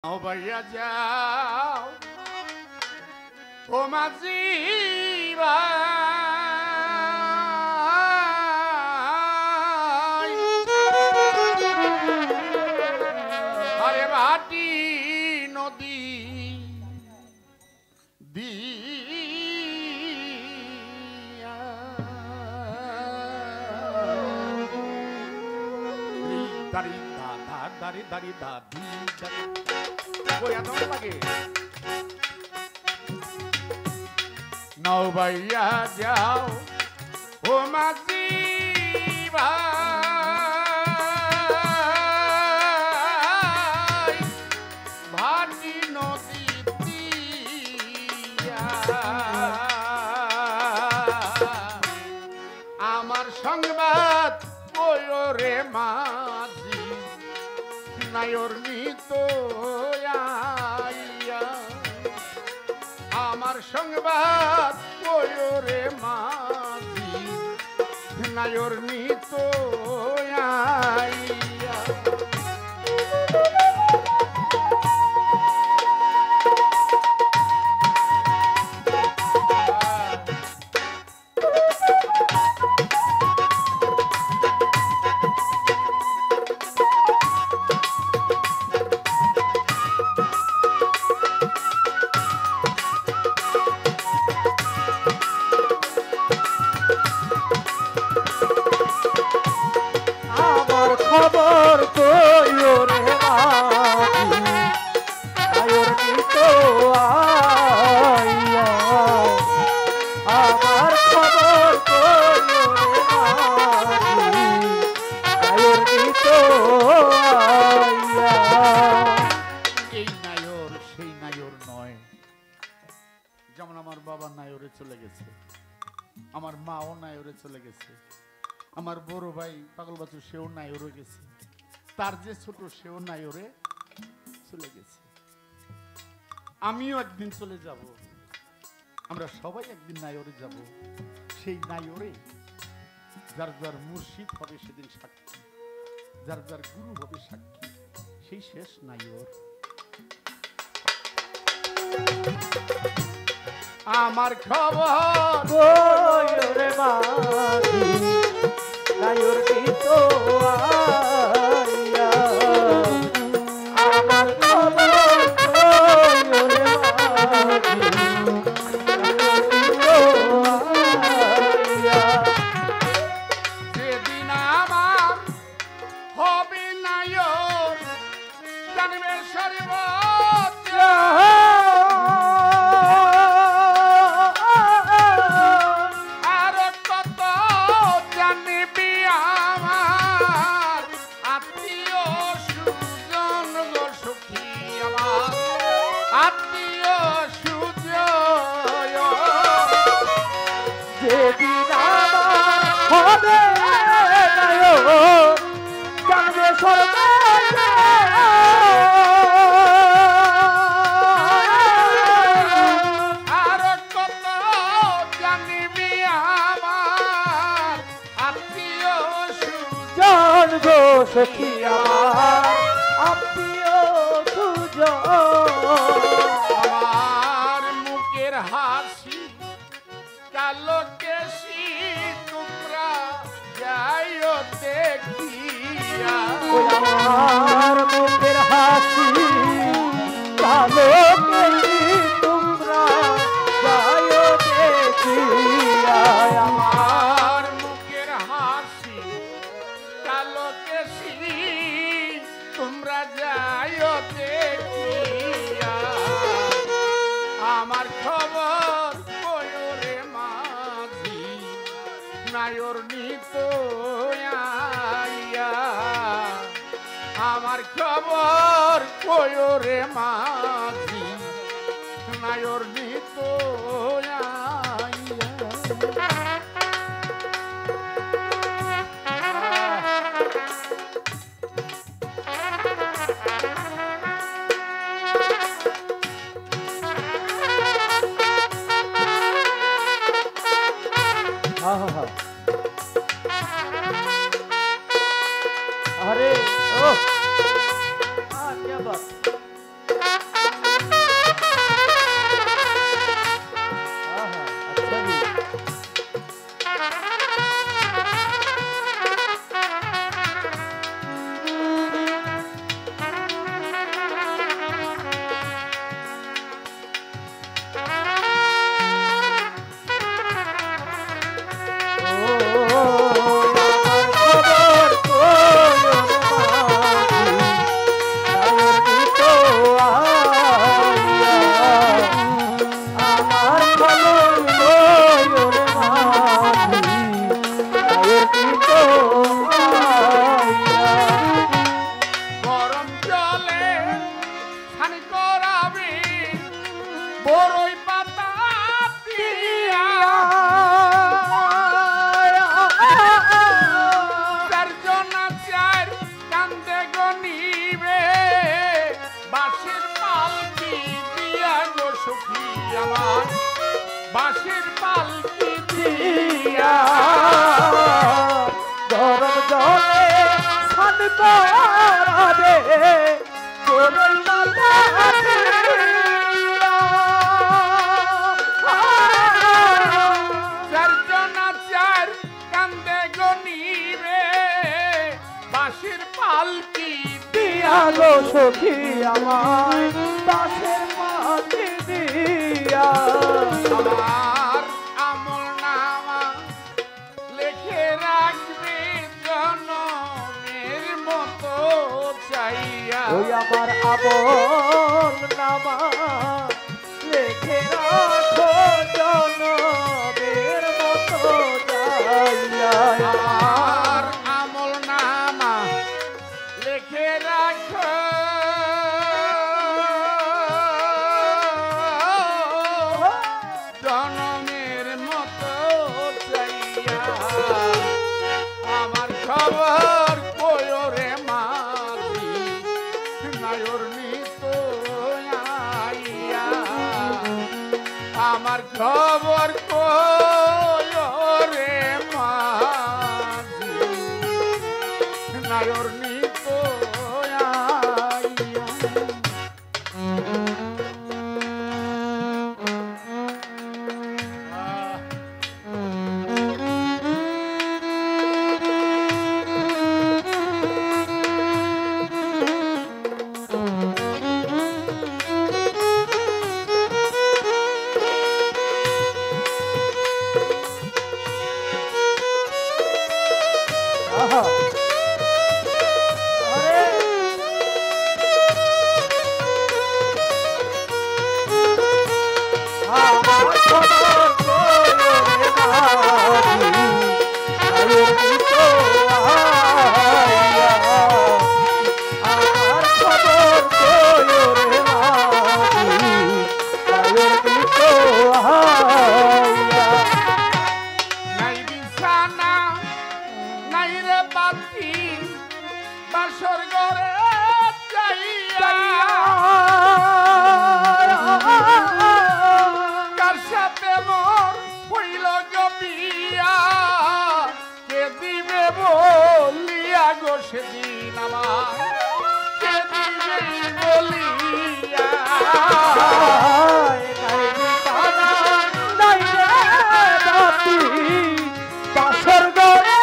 ও ভাইয়া যাও ও মাঝি ভাই আরে ভাটি নদী দিয়া দাড়ি দাদা দাড়ি দাড়ি দাদি ওই এত লাগে নাও ভাইয়া যাও ও মাঝি ভাই ভাটি নদী দিয়া আমার সংবাদ ওই রে মাঝি নায়র নিত আমার সংবাদ ওরে মাঝি নায়র নিত খবর কইও রে মাঝি নায়র নিত আইয়া আমার খবর কইও রে মাঝি নায়র নিত আইয়া এই নায়র সেই নায়র নয় যেমন আমার বাবা নায়রে চলে গেছে আমার মাও নায়রে চলে গেছে আমার বড় ভাই পাগল বাচ্চু সেও নায়রে গেছে তার যে ছোট সেও নায়রে চলে গেছে আমিও একদিন চলে যাব আমরা সবাই একদিন নায়রে যাব সেই নায়রে যার যার মুর্শিদ হবে সেদিন সাক্ষী যার যার গুরু হবে সাক্ষী সেই শেষ নায়র আমার খবর কইও রে মাঝি নায়র নিত আইয়া আমার খবর কইও রে মাঝি নায়র নিত আইয়া যেদিন আমার হবে নায়র জানবে সর্বত্র আর কত জানবি আমার আত্মীয় সুজন গো সখী আমার আত্মীয় সুজন যেদিন আমার হবে নায়র জানবে সর্বত্র আর কত জানবি আমার আত্মীয় সুজন জন গো সখী আমার আত্মীয় সুজন আমার মুখের হাসি কালো কেশি তোমরা যাইও দেখিয়া ওই আমার মুখের হাসি কালো কেশি তোমরা যাইও দেখিয়া আমার মুখের হাসি কালো কেশি তোমরা যাইও দেখিয়া আমার খবর কয়রে মাঝি নায়র নিত আইয়া আমার খবর কয়রে মাঝি নায়র নিত अरे ओ क्या बात পালকি দিয়া গো সখী আমার বাঁশের পালকি দিয়া গরম জলে স্নান করাবে গরম চারজনা চার কান্দে গনিবে বাঁশের পালকি দিয়া গো সখী আমার বাঁশের পালকি দিয়া আমার আমল নামা লেখে রাখবে জনমের মতো চাইয়া ওই আমার আমল নামা লেখে রাখো জনমের মতো যাইয়া আমার আমল নামা লেখে রাখো জনমের মতো চাইয়া আমার খবর কয়রে মাঝি নায়র নিত আইয়া আমার খবর কয়রে মাঝি নায়র নিত আইয়া আহা আরে আমার খবর কইরে মাঝি আয়োর তো আইয়া আমার খবর কইরে মাঝি আয়োর তো আইয়া নাই বিছানা নাই রে বাতি বাসর ঘরে যাইয়া কার সাথে মোর হইল গো বিয়া কে দিবে বলিয়া গো সেদিন আমার কে দিবে বলিয়া বাসর গড়ে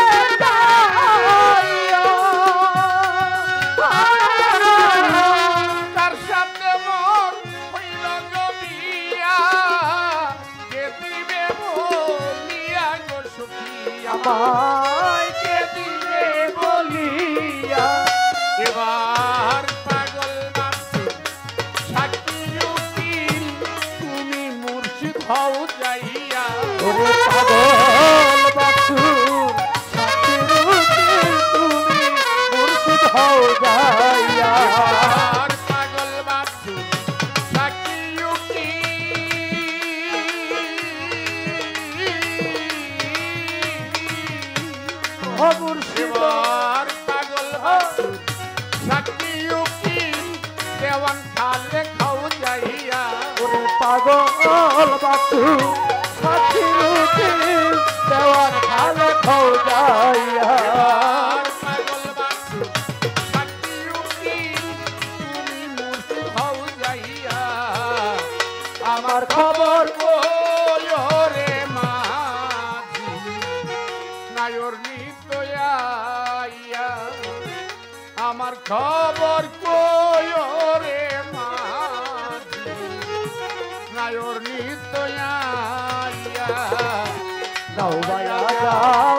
তার সাথে মোর হইল গো বিয়া কে দিবে বলিয়া গো সখী আমায় কে দিবে বলিয়া এবার পাগল বাপু সাক্ষী উকিল তুমি মুর্শিদ হও যাইয়া ওরে পাগল বাছুর সাথীর উকিল তুমি মুর্শিদ হও যাইয়া এবার পাগল বাপু সাক্ষী উকিল ও মুর্শিদ এবার পাগল বাপু সাক্ষী উকিল দেওয়ান খালে খাও যাইয়া ওরে পাগল বাছুর সাথীর উকিল দেওয়ার খালে খাও যাইয়া এবার পাগল বাপু সাক্ষী উকিল তুমি মুর্শিদ হও যাইয়া আমার খবর ওরে মাঝি নায়র নিতয়া আমার খবর রে মাঝি নায়র নিতয়া নাও বায়া যাও